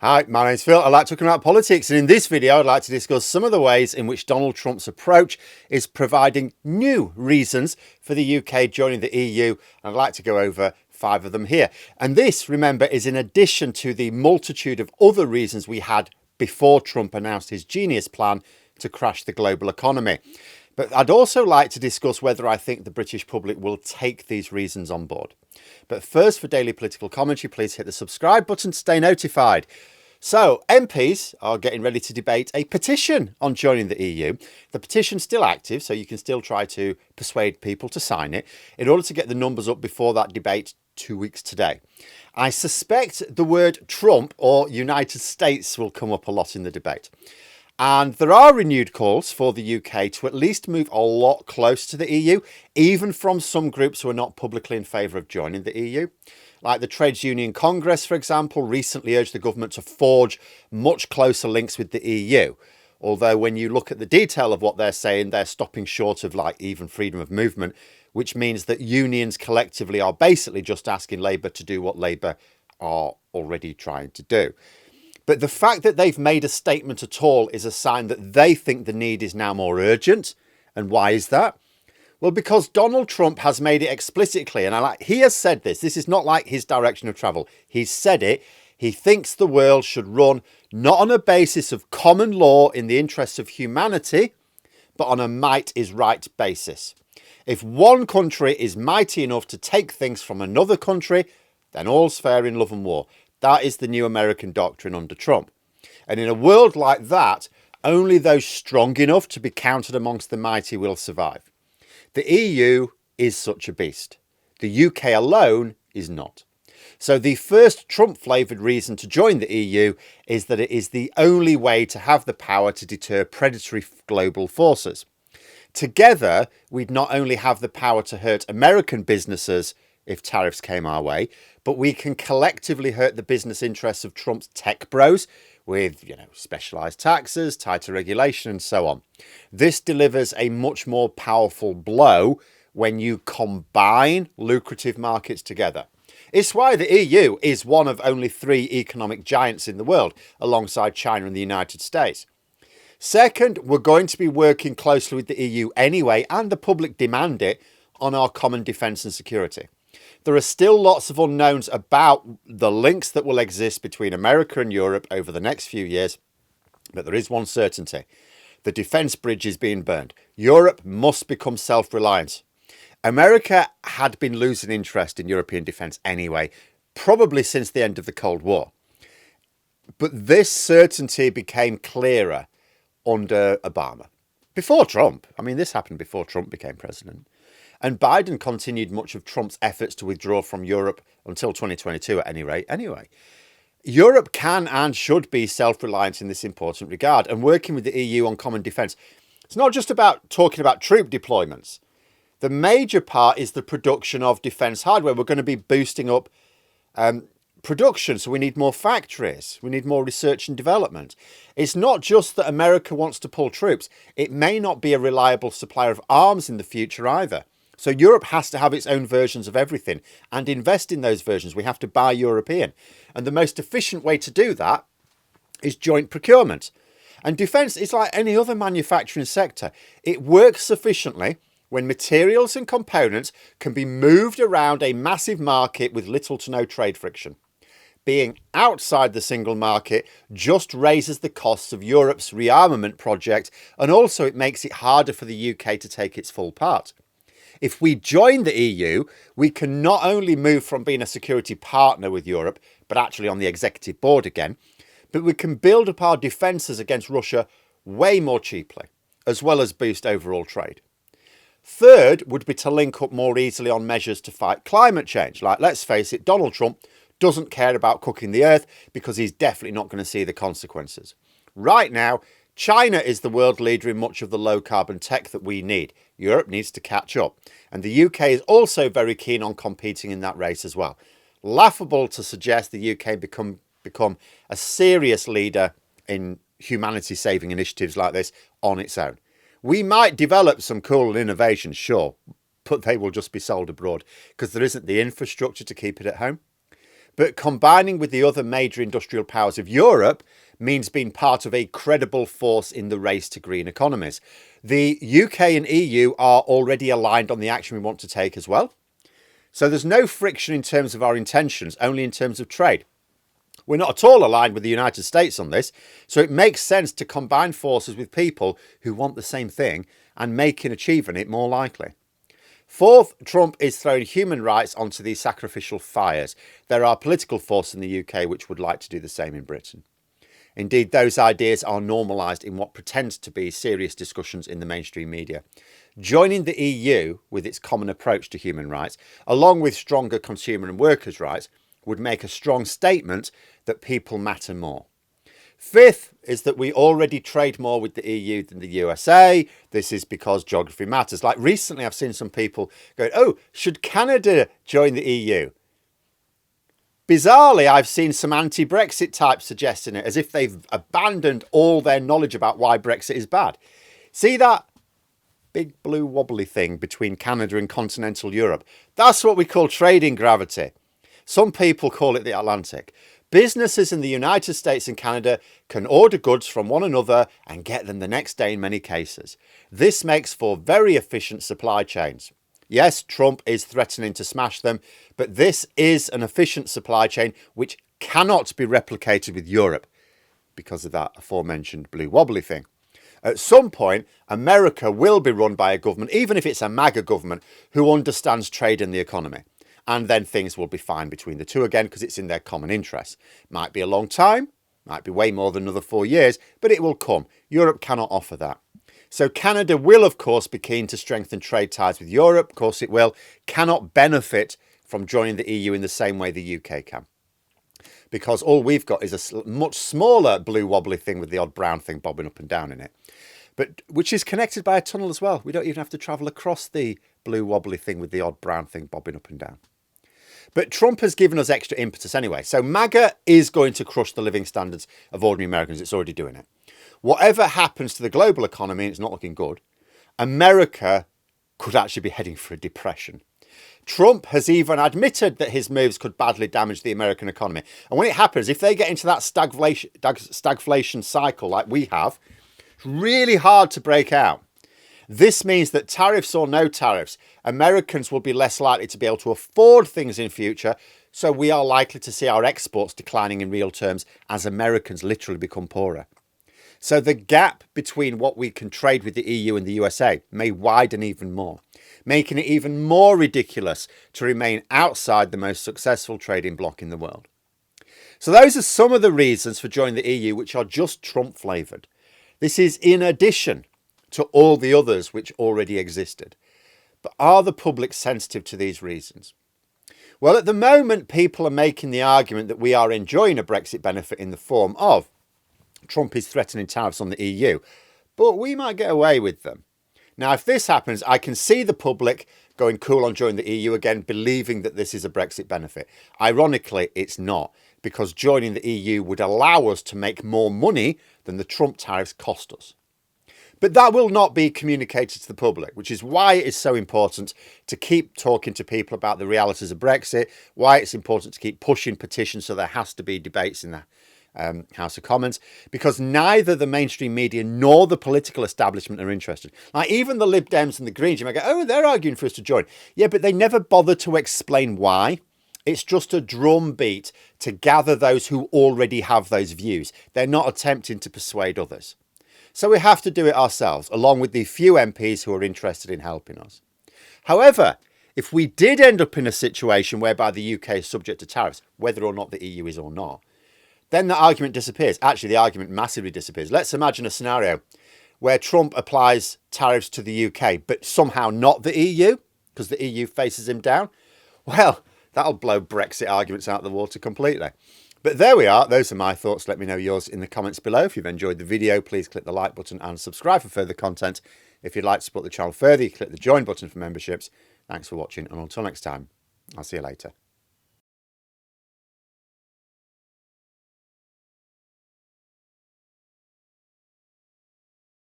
Hi, my name's Phil. I like talking about politics, and in this video I'd like to discuss some of the ways in which Donald Trump's approach is providing new reasons for the UK joining the EU. I'd like to go over 5 of them here. And this, remember, is in addition to the multitude of other reasons we had before Trump announced his genius plan to crash the global economy. But I'd also like to discuss whether I think the British public will take these reasons on board. But first, for daily political commentary, please hit the subscribe button to stay notified. So, MPs are getting ready to debate a petition on joining the EU. The petition's still active, so you can still try to persuade people to sign it in order to get the numbers up before that debate 2 weeks today. I suspect the word Trump or United States will come up a lot in the debate. And there are renewed calls for the UK to at least move a lot closer to the EU, even from some groups who are not publicly in favour of joining the EU. Like the Trades Union Congress, for example, recently urged the government to forge much closer links with the EU. Although when you look at the detail of what they're saying, they're stopping short of like even freedom of movement, which means that unions collectively are basically just asking Labour to do what Labour are already trying to do. But the fact that they've made a statement at all is a sign that they think the need is now more urgent. And why is that? Well, because Donald Trump has made it explicitly clear, and he has said this. This is not like his direction of travel. He's said it. He thinks the world should run not on a basis of common law in the interests of humanity, but on a might is right basis. If one country is mighty enough to take things from another country, then all's fair in love and war. That is the new American doctrine under Trump. And in a world like that, only those strong enough to be counted amongst the mighty will survive. The EU is such a beast. The UK alone is not. So the first Trump-flavoured reason to join the EU is that it is the only way to have the power to deter predatory global forces. Together, we'd not only have the power to hurt American businesses if tariffs came our way, but we can collectively hurt the business interests of Trump's tech bros with, specialised taxes, tighter regulation and so on. This delivers a much more powerful blow when you combine lucrative markets together. It's why the EU is one of only 3 economic giants in the world, alongside China and the United States. Second, we're going to be working closely with the EU anyway, and the public demand it, on our common defence and security. There are still lots of unknowns about the links that will exist between America and Europe over the next few years, but there is one certainty. The defence bridge is being burned. Europe must become self-reliant. America had been losing interest in European defence anyway, probably since the end of the Cold War. But this certainty became clearer under Obama. Before Trump. This happened before Trump became president. And Biden continued much of Trump's efforts to withdraw from Europe until 2022 at any rate anyway. Europe can and should be self-reliant in this important regard, and working with the EU on common defence. It's not just about talking about troop deployments. The major part is the production of defence hardware. We're going to be boosting up production, so we need more factories. We need more research and development. It's not just that America wants to pull troops. It may not be a reliable supplier of arms in the future either. So Europe has to have its own versions of everything and invest in those versions. We have to buy European. And the most efficient way to do that is joint procurement. And defence is like any other manufacturing sector. It works sufficiently when materials and components can be moved around a massive market with little to no trade friction. Being outside the single market just raises the costs of Europe's rearmament project, and also it makes it harder for the UK to take its full part. If we join the EU, we can not only move from being a security partner with Europe, but actually on the executive board again, but we can build up our defences against Russia way more cheaply, as well as boost overall trade. Third would be to link up more easily on measures to fight climate change. Like, let's face it, Donald Trump doesn't care about cooking the earth because he's definitely not going to see the consequences. Right now, China is the world leader in much of the low-carbon tech that we need. Europe needs to catch up. And the UK is also very keen on competing in that race as well. Laughable to suggest the UK become a serious leader in humanity-saving initiatives like this on its own. We might develop some cool innovations, sure, but they will just be sold abroad because there isn't the infrastructure to keep it at home. But combining with the other major industrial powers of Europe means being part of a credible force in the race to green economies. The UK and EU are already aligned on the action we want to take as well. So there's no friction in terms of our intentions, only in terms of trade. We're not at all aligned with the United States on this, so it makes sense to combine forces with people who want the same thing and making achieving it more likely. Fourth, Trump is throwing human rights onto these sacrificial fires. There are political forces in the UK which would like to do the same in Britain. Indeed, those ideas are normalised in what pretends to be serious discussions in the mainstream media. Joining the EU with its common approach to human rights, along with stronger consumer and workers' rights, would make a strong statement that people matter more. Fifth is that we already trade more with the EU than the USA. This is because geography matters. Like recently, I've seen some people going, oh, should Canada join the EU? Bizarrely, I've seen some anti-Brexit types suggesting it, as if they've abandoned all their knowledge about why Brexit is bad. See that big blue wobbly thing between Canada and continental Europe? That's what we call trading gravity. Some people call it the Atlantic. Businesses in the United States and Canada can order goods from one another and get them the next day in many cases. This makes for very efficient supply chains. Yes, Trump is threatening to smash them, but this is an efficient supply chain which cannot be replicated with Europe because of that aforementioned blue wobbly thing. At some point, America will be run by a government, even if it's a MAGA government, who understands trade and the economy. And then things will be fine between the two again because it's in their common interest. Might be a long time, might be way more than another 4 years, but it will come. Europe cannot offer that. So Canada will, of course, be keen to strengthen trade ties with Europe. Of course it will. Cannot benefit from joining the EU in the same way the UK can. Because all we've got is a much smaller blue wobbly thing with the odd brown thing bobbing up and down in it. But which is connected by a tunnel as well. We don't even have to travel across the blue wobbly thing with the odd brown thing bobbing up and down. But Trump has given us extra impetus anyway. So MAGA is going to crush the living standards of ordinary Americans. It's already doing it. Whatever happens to the global economy, it's not looking good. America could actually be heading for a depression. Trump has even admitted that his moves could badly damage the American economy. And when it happens, if they get into that stagflation cycle like we have, it's really hard to break out. This means that tariffs or no tariffs, Americans will be less likely to be able to afford things in future. So we are likely to see our exports declining in real terms as Americans literally become poorer. So the gap between what we can trade with the EU and the USA may widen even more, making it even more ridiculous to remain outside the most successful trading bloc in the world. So those are some of the reasons for joining the EU, which are just Trump flavoured. This is in addition to all the others which already existed. But are the public sensitive to these reasons? Well, at the moment, people are making the argument that we are enjoying a Brexit benefit in the form of Trump is threatening tariffs on the EU, but we might get away with them. Now, if this happens, I can see the public going cool on joining the EU again, believing that this is a Brexit benefit. Ironically, it's not, because joining the EU would allow us to make more money than the Trump tariffs cost us. But that will not be communicated to the public, which is why it is so important to keep talking to people about the realities of Brexit, why it's important to keep pushing petitions so there has to be debates in the House of Commons, because neither the mainstream media nor the political establishment are interested. Like even the Lib Dems and the Greens, you might go, oh, they're arguing for us to join. Yeah, but they never bother to explain why. It's just a drumbeat to gather those who already have those views. They're not attempting to persuade others. So we have to do it ourselves, along with the few MPs who are interested in helping us. However, if we did end up in a situation whereby the UK is subject to tariffs, whether or not the EU is or not, then the argument disappears. Actually, the argument massively disappears. Let's imagine a scenario where Trump applies tariffs to the UK, but somehow not the EU, because the EU faces him down. Well, that'll blow Brexit arguments out of the water completely. But there we are. Those are my thoughts. Let me know yours in the comments below. If you've enjoyed the video, please click the like button and subscribe for further content. If you'd like to support the channel further, you click the join button for memberships. Thanks for watching, and until next time, I'll see you later.